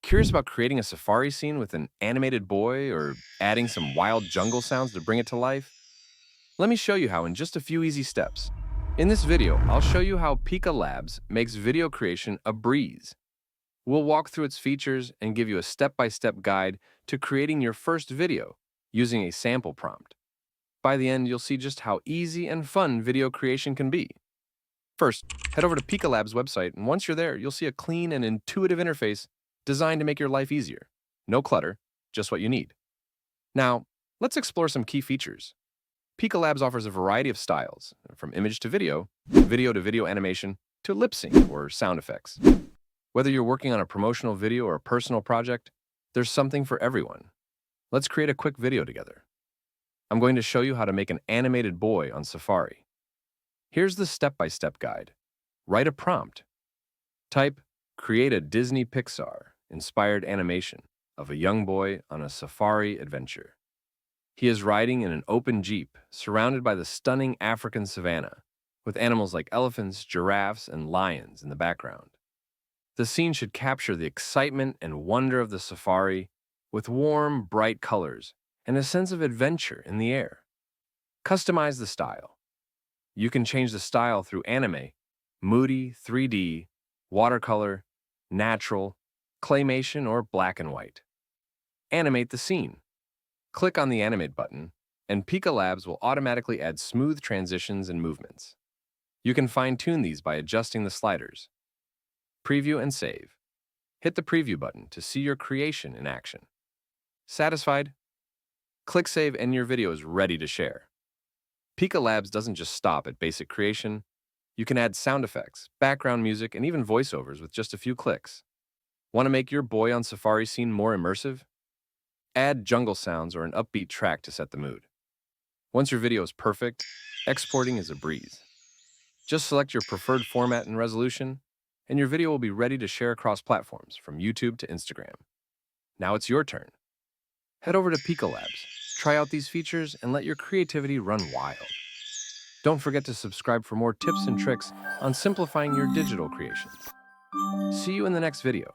Curious about creating a safari scene with an animated boy or adding some wild jungle sounds to bring it to life? Let me show you how in just a few easy steps. In this video, I'll show you how Pika Labs makes video creation a breeze. We'll walk through its features and give you a step-by-step guide to creating your first video using a sample prompt. By the end, you'll see just how easy and fun video creation can be. First, head over to Pika Labs' website, and once you're there, you'll see a clean and intuitive interface designed to make your life easier. No clutter, just what you need. Now, let's explore some key features. Pika Labs offers a variety of styles, from image to video to video animation, to lip sync or sound effects. Whether you're working on a promotional video or a personal project, there's something for everyone. Let's create a quick video together. I'm going to show you how to make an animated boy on Safari. Here's the step-by-step guide. Write a prompt. Type, create a Disney Pixar-inspired animation of a young boy on a safari adventure. He is riding in an open jeep, surrounded by the stunning African savanna, with animals like elephants, giraffes, and lions in the background. The scene should capture the excitement and wonder of the safari, with warm, bright colors and a sense of adventure in the air. Customize the style. You can change the style through anime, moody, 3D, watercolor, natural, claymation, or black and white. Animate the scene. Click on the Animate button, and Pika Labs will automatically add smooth transitions and movements. You can fine-tune these by adjusting the sliders. Preview and save. Hit the Preview button to see your creation in action. Satisfied? Click Save and your video is ready to share. Pika Labs doesn't just stop at basic creation. You can add sound effects, background music, and even voiceovers with just a few clicks. Want to make your boy on Safari scene more immersive? Add jungle sounds or an upbeat track to set the mood. Once your video is perfect, exporting is a breeze. Just select your preferred format and resolution, and your video will be ready to share across platforms, from YouTube to Instagram. Now it's your turn. Head over to Pika Labs, try out these features, and let your creativity run wild. Don't forget to subscribe for more tips and tricks on simplifying your digital creations. See you in the next video.